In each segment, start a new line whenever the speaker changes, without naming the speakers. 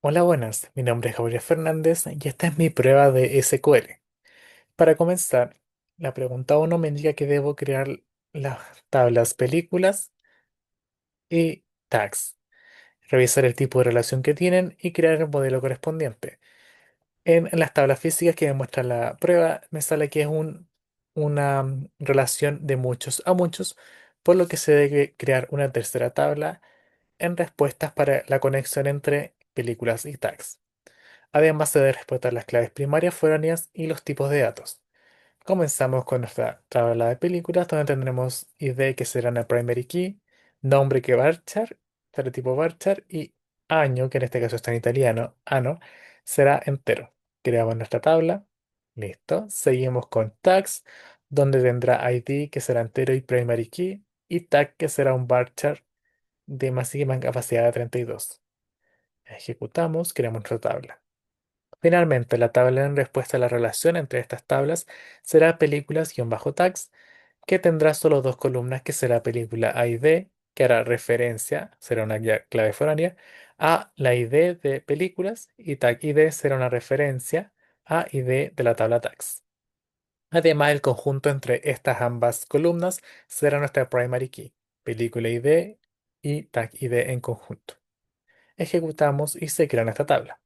Hola, buenas. Mi nombre es Gabriel Fernández y esta es mi prueba de SQL. Para comenzar, la pregunta uno me indica que debo crear las tablas películas y tags, revisar el tipo de relación que tienen y crear el modelo correspondiente. En las tablas físicas que me muestra la prueba, me sale que es una relación de muchos a muchos, por lo que se debe crear una tercera tabla en respuestas para la conexión entre películas y tags. Además, se debe respetar las claves primarias, foráneas y los tipos de datos. Comenzamos con nuestra tabla de películas, donde tendremos ID que será una primary key, nombre que varchar, tipo varchar y año, que en este caso está en italiano, ano, será entero. Creamos nuestra tabla. Listo. Seguimos con tags, donde tendrá ID que será entero y primary key, y tag que será un varchar de máxima capacidad de 32. Ejecutamos, creamos nuestra tabla. Finalmente, la tabla en respuesta a la relación entre estas tablas será películas-tags, que tendrá solo dos columnas, que será película A y D, que hará referencia, será una clave foránea, a la ID de películas, y tag ID será una referencia a ID de la tabla tags. Además, el conjunto entre estas ambas columnas será nuestra primary key, película ID y tag ID en conjunto. Ejecutamos y se crea nuestra tabla.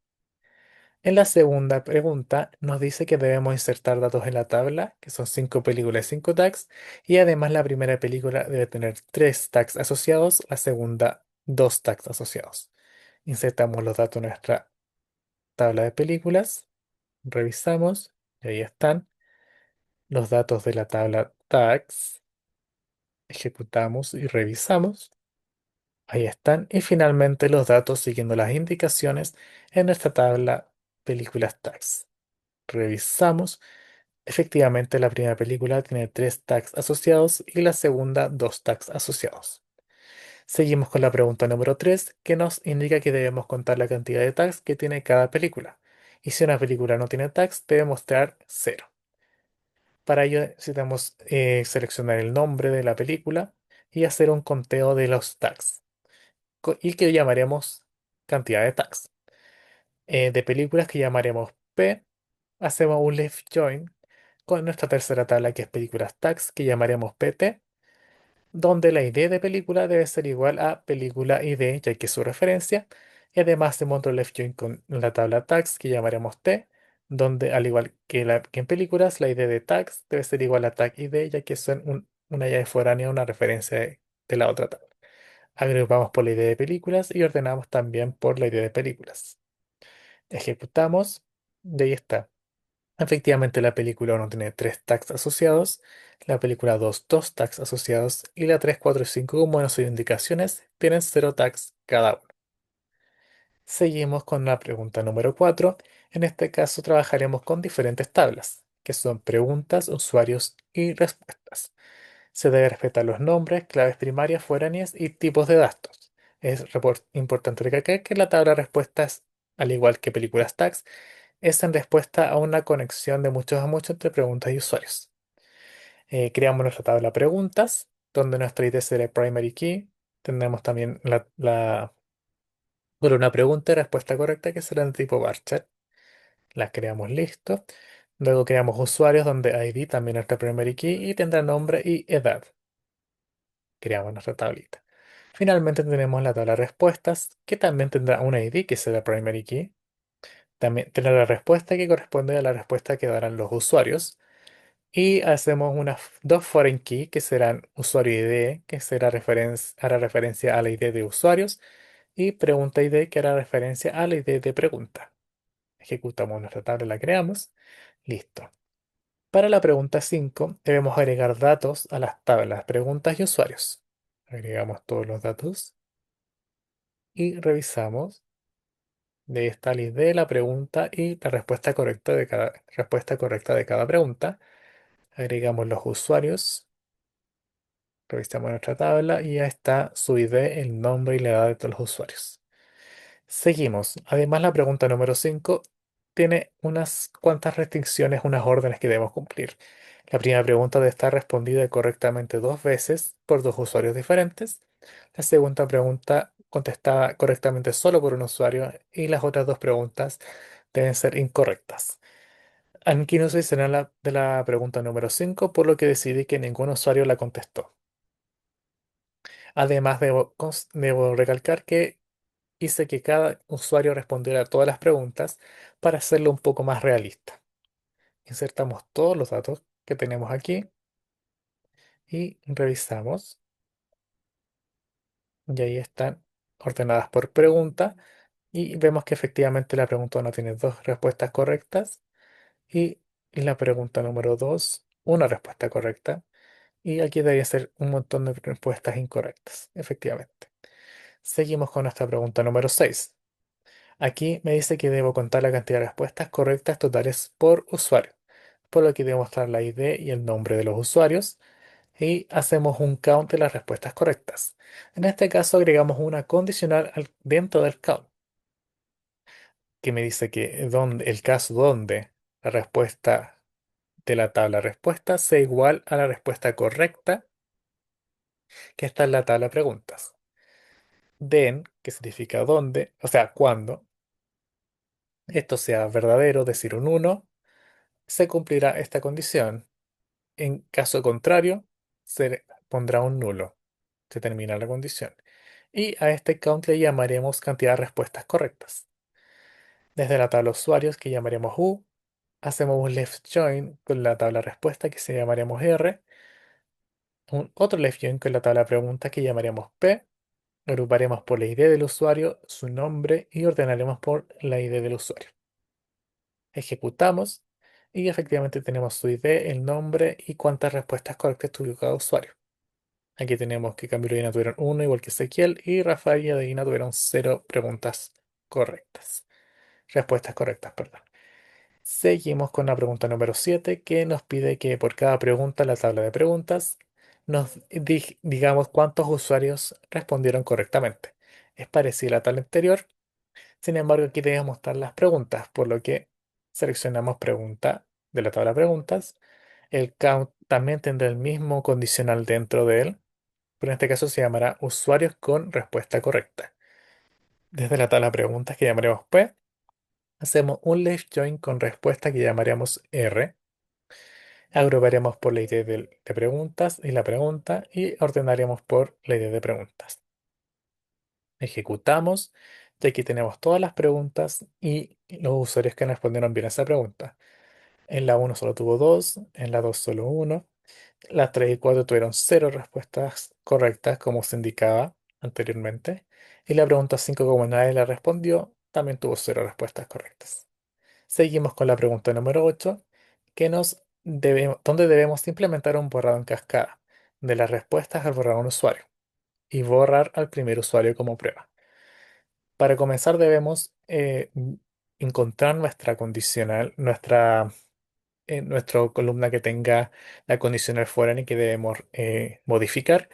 En la segunda pregunta nos dice que debemos insertar datos en la tabla, que son 5 películas y 5 tags, y además la primera película debe tener 3 tags asociados, la segunda 2 tags asociados. Insertamos los datos en nuestra tabla de películas, revisamos, y ahí están los datos de la tabla tags, ejecutamos y revisamos, ahí están, y finalmente los datos siguiendo las indicaciones en nuestra tabla películas tags. Revisamos. Efectivamente, la primera película tiene 3 tags asociados y la segunda 2 tags asociados. Seguimos con la pregunta número 3, que nos indica que debemos contar la cantidad de tags que tiene cada película. Y si una película no tiene tags, debe mostrar cero. Para ello necesitamos seleccionar el nombre de la película y hacer un conteo de los tags, y que llamaremos cantidad de tags. De películas que llamaremos P, hacemos un left join con nuestra tercera tabla, que es películas tags, que llamaremos PT, donde la ID de película debe ser igual a película ID, ya que es su referencia, y además hacemos otro left join con la tabla tags, que llamaremos T, donde al igual que en películas, la ID de tags debe ser igual a tag ID, ya que son una llave foránea, una referencia de la otra tabla. Agrupamos por la ID de películas y ordenamos también por la ID de películas. Ejecutamos, y ahí está. Efectivamente, la película 1 tiene 3 tags asociados, la película 2 2 tags asociados, y la 3 4 y 5, como bueno sus indicaciones, tienen 0 tags cada uno. Seguimos con la pregunta número 4. En este caso trabajaremos con diferentes tablas, que son preguntas, usuarios y respuestas. Se debe respetar los nombres, claves primarias, foráneas y tipos de datos. Es importante recalcar que la tabla de respuestas, al igual que películas tags, es en respuesta a una conexión de muchos a muchos entre preguntas y usuarios. Creamos nuestra tabla preguntas, donde nuestra ID será el primary key. Tendremos también bueno, una pregunta y respuesta correcta, que será de tipo varchar. Las creamos listo. Luego creamos usuarios, donde ID también nuestra primary key y tendrá nombre y edad. Creamos nuestra tablita. Finalmente tenemos la tabla respuestas, que también tendrá una ID, que será primary key. También tendrá la respuesta, que corresponde a la respuesta que darán los usuarios. Y hacemos dos foreign key, que serán usuario ID, que hará referencia a la ID de usuarios, y pregunta ID, que hará referencia a la ID de pregunta. Ejecutamos nuestra tabla, la creamos. Listo. Para la pregunta 5 debemos agregar datos a las tablas preguntas y usuarios. Agregamos todos los datos y revisamos. De ahí está la ID de la pregunta y la respuesta correcta de cada pregunta. Agregamos los usuarios. Revisamos nuestra tabla y ya está su ID, el nombre y la edad de todos los usuarios. Seguimos. Además, la pregunta número 5 tiene unas cuantas restricciones, unas órdenes que debemos cumplir. La primera pregunta debe estar respondida correctamente dos veces por dos usuarios diferentes. La segunda pregunta contestada correctamente solo por un usuario y las otras dos preguntas deben ser incorrectas. Aquí no se será de la pregunta número 5, por lo que decidí que ningún usuario la contestó. Además, debo recalcar que hice que cada usuario respondiera a todas las preguntas para hacerlo un poco más realista. Insertamos todos los datos que tenemos aquí y revisamos. Y ahí están ordenadas por pregunta. Y vemos que efectivamente la pregunta 1 tiene dos respuestas correctas y la pregunta número 2 una respuesta correcta. Y aquí debería ser un montón de respuestas incorrectas, efectivamente. Seguimos con nuestra pregunta número 6. Aquí me dice que debo contar la cantidad de respuestas correctas totales por usuario, por lo que debo mostrar la ID y el nombre de los usuarios y hacemos un count de las respuestas correctas. En este caso agregamos una condicional dentro del count, que me dice que el caso donde la respuesta de la tabla respuesta sea igual a la respuesta correcta que está en la tabla preguntas. Then, que significa donde, o sea, cuando esto sea verdadero, es decir, un uno, se cumplirá esta condición. En caso contrario, se pondrá un nulo. Se termina la condición. Y a este count le llamaremos cantidad de respuestas correctas. Desde la tabla usuarios, que llamaremos U, hacemos un left join con la tabla respuesta, que se llamaremos R, un otro left join con la tabla pregunta, que llamaremos P, agruparemos por la ID del usuario, su nombre y ordenaremos por la ID del usuario. Ejecutamos y efectivamente tenemos su ID, el nombre y cuántas respuestas correctas tuvo cada usuario. Aquí tenemos que Camilo y Dina tuvieron uno, igual que Ezequiel, y Rafael y Adina tuvieron cero preguntas correctas. Respuestas correctas, perdón. Seguimos con la pregunta número 7, que nos pide que por cada pregunta en la tabla de preguntas nos digamos cuántos usuarios respondieron correctamente. Es parecida a la tabla anterior, sin embargo aquí debemos mostrar las preguntas, por lo que seleccionamos pregunta de la tabla de preguntas. El count también tendrá el mismo condicional dentro de él, pero en este caso se llamará usuarios con respuesta correcta. Desde la tabla de preguntas que llamaremos P, hacemos un left join con respuesta que llamaremos R. Agruparemos por la ID de preguntas y la pregunta y ordenaremos por la ID de preguntas. Ejecutamos y aquí tenemos todas las preguntas y los usuarios que respondieron bien a esa pregunta. En la uno solo tuvo 2, en la 2 solo uno. Las 3 y 4 tuvieron cero respuestas correctas, como se indicaba anteriormente. Y la pregunta 5, como nadie la respondió, también tuvo cero respuestas correctas. Seguimos con la pregunta número 8, donde debemos implementar un borrado en cascada de las respuestas al borrar a un usuario y borrar al primer usuario como prueba. Para comenzar debemos encontrar nuestra condicional, nuestra columna que tenga la condicional foreign y que debemos modificar.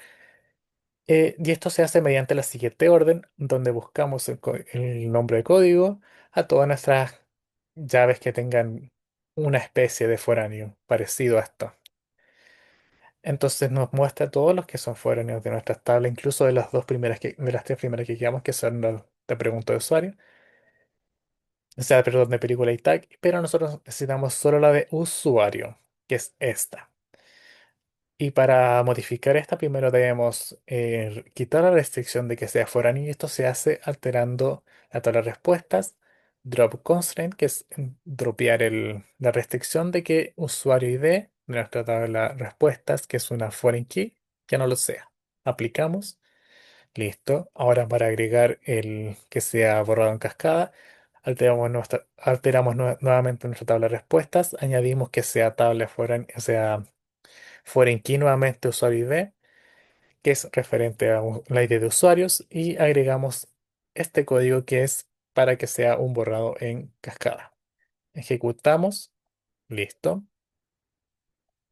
Y esto se hace mediante la siguiente orden, donde buscamos el nombre de código a todas nuestras llaves que tengan una especie de foráneo parecido a esto. Entonces nos muestra todos los que son foráneos de nuestras tablas, incluso de las tres primeras que quedamos, que son las de pregunta de usuario, o sea, perdón, de película y tag, pero nosotros necesitamos solo la de usuario, que es esta. Y para modificar esta, primero debemos quitar la restricción de que sea foráneo y esto se hace alterando la tabla de respuestas, drop constraint, que es dropear la restricción de que usuario ID de nuestra tabla de respuestas, que es una foreign key, ya no lo sea. Aplicamos, listo. Ahora para agregar el que sea borrado en cascada, alteramos nuevamente nuestra tabla de respuestas, añadimos que sea tabla foreign, o sea foreign key nuevamente usuario ID, que es referente a la ID de usuarios, y agregamos este código que es para que sea un borrado en cascada. Ejecutamos, listo.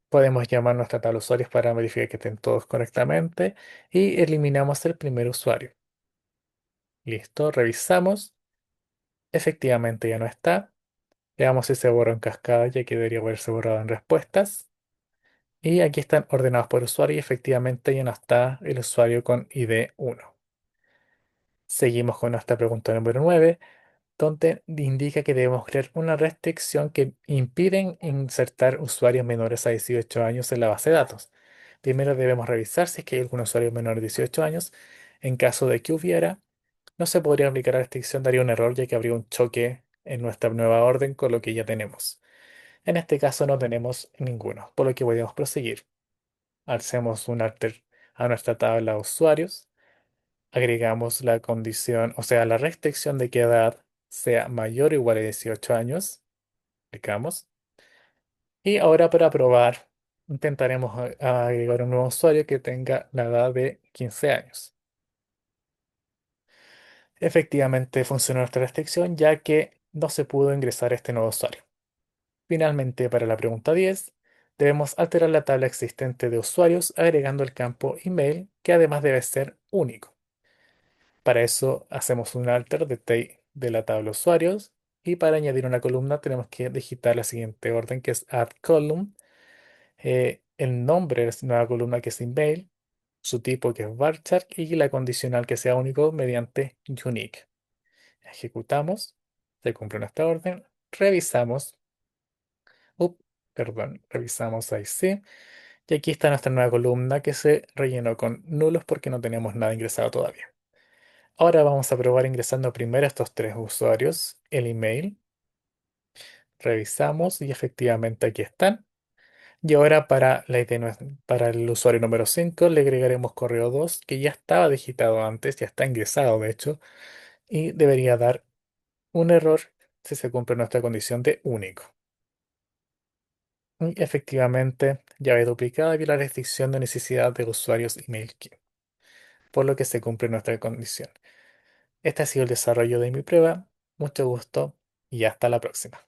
Podemos llamar nuestra tabla de usuarios para verificar que estén todos correctamente y eliminamos el primer usuario. Listo, revisamos. Efectivamente ya no está. Veamos si se borró en cascada, ya que debería haberse borrado en respuestas. Y aquí están ordenados por usuario y efectivamente ya no está el usuario con ID 1. Seguimos con nuestra pregunta número 9, donde indica que debemos crear una restricción que impiden insertar usuarios menores a 18 años en la base de datos. Primero debemos revisar si es que hay algún usuario menor de 18 años. En caso de que hubiera, no se podría aplicar la restricción, daría un error ya que habría un choque en nuestra nueva orden con lo que ya tenemos. En este caso no tenemos ninguno, por lo que podemos proseguir. Hacemos un alter a nuestra tabla de usuarios, agregamos la condición, o sea, la restricción de que edad sea mayor o igual a 18 años, aplicamos. Y ahora para probar, intentaremos agregar un nuevo usuario que tenga la edad de 15 años. Efectivamente funcionó nuestra restricción ya que no se pudo ingresar este nuevo usuario. Finalmente, para la pregunta 10, debemos alterar la tabla existente de usuarios agregando el campo email, que además debe ser único. Para eso hacemos un alter de la tabla usuarios y para añadir una columna tenemos que digitar la siguiente orden que es add column, el nombre de la nueva columna que es email, su tipo que es varchar y la condicional que sea único mediante unique. Ejecutamos, se cumple nuestra orden, revisamos, up, perdón, revisamos ahí sí. Y aquí está nuestra nueva columna que se rellenó con nulos porque no tenemos nada ingresado todavía. Ahora vamos a probar ingresando primero a estos tres usuarios, el email, revisamos y efectivamente aquí están. Y ahora para, para el usuario número 5 le agregaremos correo 2 que ya estaba digitado antes, ya está ingresado de hecho, y debería dar un error si se cumple nuestra condición de único. Y efectivamente, llave duplicada y la restricción de necesidad de usuarios email key, por lo que se cumple nuestra condición. Este ha sido el desarrollo de mi prueba. Mucho gusto y hasta la próxima.